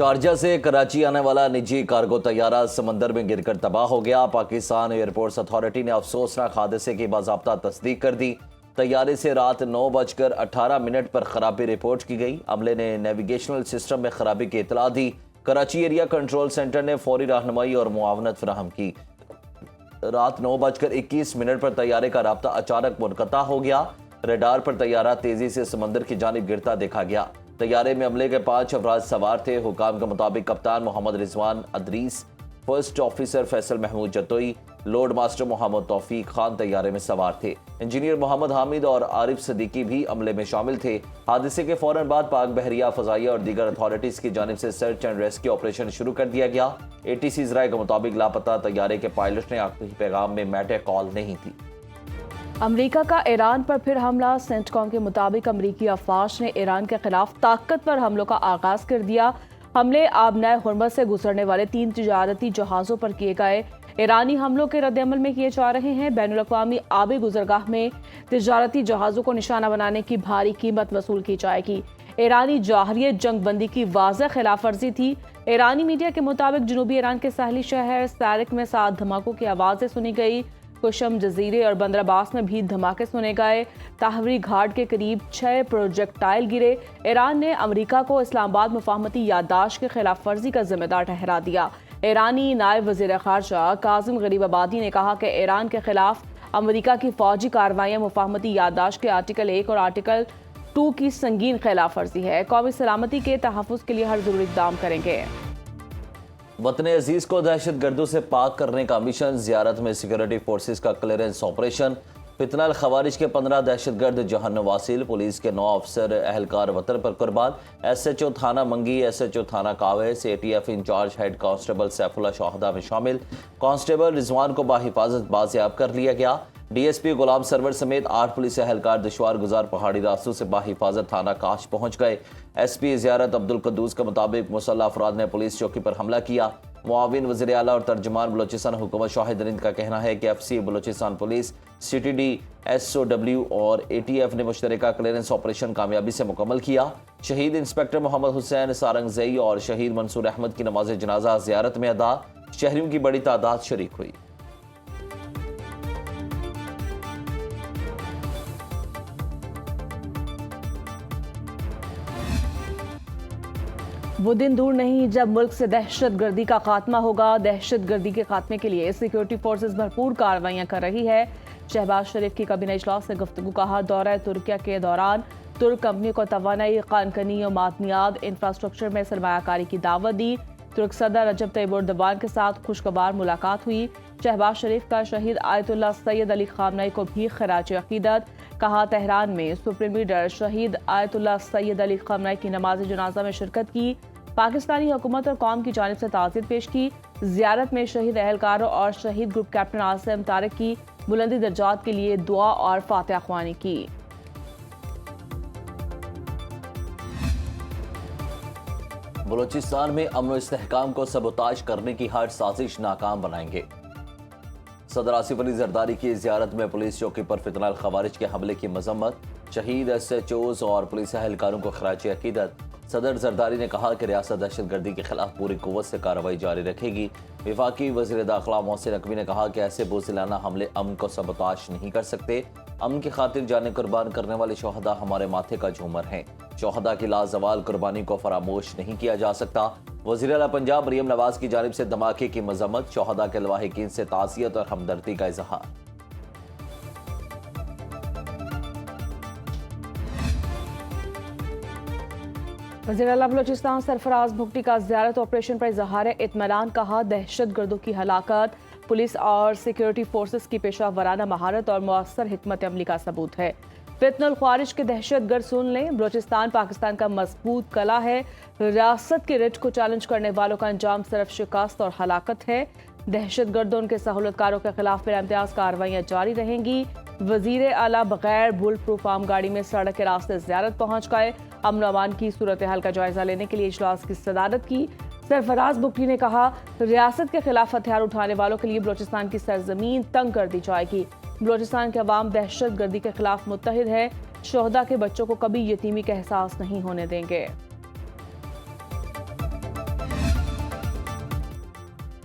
Sharjah سے کراچی آنے والا نجی کارگو طیارہ سمندر میں گر کر تباہ ہو گیا۔ پاکستان ایئرپورٹس اتھارٹی نے افسوسناک حادثے کی باضابطہ تصدیق کر دی۔ طیارے سے رات 9:18 پر خرابی رپورٹ کی گئی۔ عملے نے نیویگیشنل سسٹم میں خرابی کی اطلاع دی۔ کراچی ایریا کنٹرول سینٹر نے فوری رہنمائی اور معاونت فراہم کی۔ رات 9:21 پر طیارے کا رابطہ اچانک منقطع ہو گیا۔ ریڈار پر طیارہ تیزی سے سمندر کی جانب گرتا دیکھا گیا۔ طیارے میں عملے کے 5 افراد سوار تھے۔ حکام کے مطابق captain Muhammad Rizwan Idrees, first officer Faisal Mahmood Jatoi, load master Muhammad Taufiq Khan طیارے میں سوار تھے۔ انجینئر محمد حامد اور عارف صدیقی بھی عملے میں شامل تھے۔ حادثے کے فوراً بعد پاک بحریہ، فضائیہ اور دیگر اتھارٹیز کی جانب سے سرچ اینڈ ریسکیو آپریشن شروع کر دیا گیا۔ ATC ذرائع کے مطابق لاپتہ طیارے کے پائلٹ نے آخری پیغام میں میٹے کال نہیں تھی۔ امریکہ کا ایران پر پھر حملہ۔ سینٹ کام کے مطابق امریکی افواج نے ایران کے خلاف طاقتور حملوں کا آغاز کر دیا۔ حملے آبنائے ہرمز سے گزرنے والے 3 تجارتی جہازوں پر کیے گئے۔ ایرانی حملوں کے رد عمل میں کیے جا رہے ہیں۔ بین الاقوامی آبی گزرگاہ میں تجارتی جہازوں کو نشانہ بنانے کی بھاری قیمت وصول کی جائے گی۔ ایرانی جوہری جنگ بندی کی واضح خلاف ورزی تھی۔ ایرانی میڈیا کے مطابق جنوبی ایران کے ساحلی شہر سارک میں 7 دھماکوں کی آوازیں سنی گئی۔ کشم جزیرے اور بندر عباس میں بھی دھماکے سنے گئے۔ تاہوری گھاٹ کے قریب 6 پروجیکٹائل گرے۔ ایران نے امریکہ کو اسلام آباد مفاہمتی یادداشت کی خلاف ورزی کا ذمہ دار ٹھہرا دیا۔ ایرانی نائب وزیر خارجہ کاظم غریب آبادی نے کہا کہ ایران کے خلاف امریکہ کی فوجی کارروائیاں مفاہمتی یادداشت کے آرٹیکل 1 اور آرٹیکل 2 کی سنگین خلاف ورزی ہے۔ قومی سلامتی کے تحفظ کے لیے ہر ضروری اقدام کریں گے۔ وطن عزیز کو دہشت گردوں سے پاک کرنے کا مشن، زیارت میں سیکورٹی فورسز کا کلیئرنس آپریشن۔ فتنہ الخوارج کے 15 دہشت گرد جہنم واصل، پولیس کے 9 افسر اہلکار وطن پر قربان۔ SHO تھانہ منگی، SHO تھانہ کاویس، ATF incharge head constable Saif Ullah شہداء میں شامل۔ کانسٹیبل رضوان کو بحفاظت بازیاب کر لیا گیا۔ DSP غلام سرور سمیت 8 پولیس اہلکار دشوار گزار پہاڑی راستوں سے بحفاظت تھانہ کاش پہنچ گئے۔ SP زیارت عبدالقدوس کے مطابق مسلح افراد نے پولیس چوکی پر حملہ کیا۔ معاون وزیر اعلیٰ اور ترجمان بلوچستان حکومت شاہد رند کا کہنا ہے کہ FC Balochistan police, CTD، SOW اور ATF نے مشترکہ کلیئرنس آپریشن کامیابی سے مکمل کیا۔ شہید انسپکٹر محمد حسین سارنگزئی اور شہید منصور احمد کی نماز جنازہ زیارت میں ادا۔ شہریوں کی بڑی تعداد شریک ہوئی۔ وہ دن دور نہیں جب ملک سے دہشت گردی کا خاتمہ ہوگا۔ دہشت گردی کے خاتمے کے لیے سیکورٹی فورسز بھرپور کارروائیاں کر رہی ہے۔ شہباز شریف کی کابینہ اجلاس میں گفتگو کہا۔ دورہ ترکیہ کے دوران ترک کمپنیوں کو توانائی، خانکنی اور معدنیات انفراسٹرکچر میں سرمایہ کاری کی دعوت دی۔ ترک صدر رجب طیب اردوان کے ساتھ خوشگوار ملاقات ہوئی۔ شہباز شریف کا شہید آیت اللہ سید علی خامنئی کو بھی خراج عقیدت۔ کہا تہران میں سپریم لیڈر شہید آیت اللہ سید علی خامنئی کی نماز جنازہ میں شرکت کی۔ پاکستانی حکومت اور قوم کی جانب سے تعزیت پیش کی۔ زیارت میں شہید اہلکاروں اور شہید گروپ کیپٹن عاصم طارق کی بلندی درجات کے لیے دعا اور فاتحہ خوانی کی۔ بلوچستان میں امن و استحکام کو سبوتاژ کرنے کی ہر سازش ناکام بنائیں گے۔ صدر آصف علی زرداری کی زیارت میں پولیس چوکی پر فتنہ الخوارج کے حملے کی مذمت۔ شہید SHOs اور پولیس اہلکاروں کو خراج عقیدت۔ صدر زرداری نے کہا کہ ریاست دہشت گردی کے خلاف پوری قوت سے کارروائی جاری رکھے گی۔ وفاقی وزیر داخلہ محسن نقوی نے کہا کہ ایسے بزدلانہ حملے امن کو سبوتاژ نہیں کر سکتے۔ امن کی خاطر جانیں قربان کرنے والے شہداء ہمارے ماتھے کا جھومر ہیں۔ شہداء کی لازوال قربانی کو فراموش نہیں کیا جا سکتا۔ وزیر اعلیٰ پنجاب مریم نواز کی جانب سے دھماکے کی مذمت۔ شہداء کے لواحقین سے تعزیت اور ہمدردی کا اظہار۔ وزیر اعلیٰ بلوچستان سرفراز بھگٹی کا زیارت آپریشن پر اظہار اطمینان۔ کہا دہشت گردوں کی ہلاکت پولیس اور سیکورٹی فورسز کی پیشہ ورانہ مہارت اور مؤثر حکمت عملی کا ثبوت ہے۔ فتنہ الخوارج کے دہشت گرد سن لیں، بلوچستان پاکستان کا مضبوط قلعہ ہے۔ ریاست کے رٹ کو چیلنج کرنے والوں کا انجام صرف شکست اور ہلاکت ہے۔ دہشت گردوں ان کے سہولت کاروں کے خلاف بلا امتیاز کارروائیاں جاری رہیں گی۔ وزیر اعلیٰ بغیر بل پروف عام گاڑی میں سڑک کے راستے زیارت پہنچ گئے۔ امن و امان کی صورتحال کا جائزہ لینے کے لیے اجلاس کی صدارت کی۔ سرفراز بھگٹی نے کہا ریاست کے خلاف ہتھیار اٹھانے والوں کے لیے بلوچستان کی سرزمین تنگ کر دی جائے گی۔ بلوچستان کے عوام دہشت گردی کے خلاف متحد ہے۔ شہداء کے بچوں کو کبھی یتیمی کا احساس نہیں ہونے دیں گے۔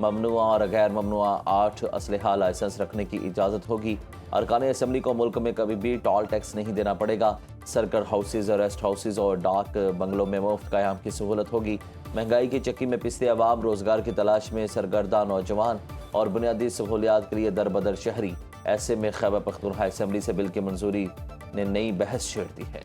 ممنوعہ اور غیر ممنوعہ 8 اسلحہ لائسنس رکھنے کی اجازت ہوگی۔ ارکان اسمبلی کو ملک میں کبھی بھی ٹول ٹیکس نہیں دینا پڑے گا۔ سرکٹ ہاؤسز، ریسٹ ہاؤسز اور ڈاک بنگلوں میں مفت قیام کی سہولت ہوگی۔ مہنگائی کی چکی میں پستے عوام، روزگار کی تلاش میں سرگرداں نوجوان اور بنیادی سہولیات کے لیے در بدر شہری، ایسے میں خیبر پختونخوا اسمبلی سے بل کی منظوری نے نئی بحث چھیڑ دی ہے۔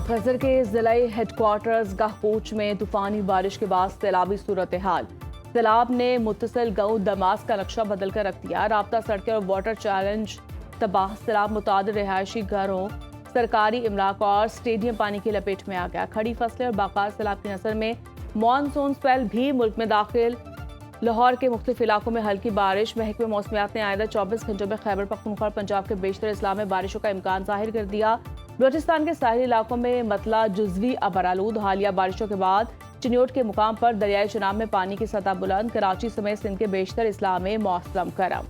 خزر کے ضلعی ہیڈ کوارٹرز گاہ کوچ میں طوفانی بارش کے بعد سیلابی صورتحال۔ سیلاب نے متصل گاؤں دماس کا نقشہ بدل کر رکھ دیا۔ رابطہ سڑکیں اور واٹر چیلنج تباہ۔ سیلاب متعدد رہائشی گھروں، سرکاری املاک اور سٹیڈیم پانی کی لپیٹ میں آ گیا۔ کھڑی فصلیں اور باغات سیلاب کی نظر میں مانسون سپیل بھی ملک میں داخل۔ لاہور کے مختلف علاقوں میں ہلکی بارش۔ محکمہ موسمیات نے آئندہ 24 گھنٹوں میں خیبر پختونخوا اور پنجاب کے بیشتر اضلاع میں بارشوں کا امکان ظاہر کر دیا۔ بلوچستان کے ساحلی علاقوں میں مطلع جزوی ابرآلود۔ حالیہ بارشوں کے بعد چنیوٹ کے مقام پر دریائے چناب میں پانی کی سطح بلند۔ کراچی سمیت سندھ کے بیشتر اضلاع میں موسم گرم۔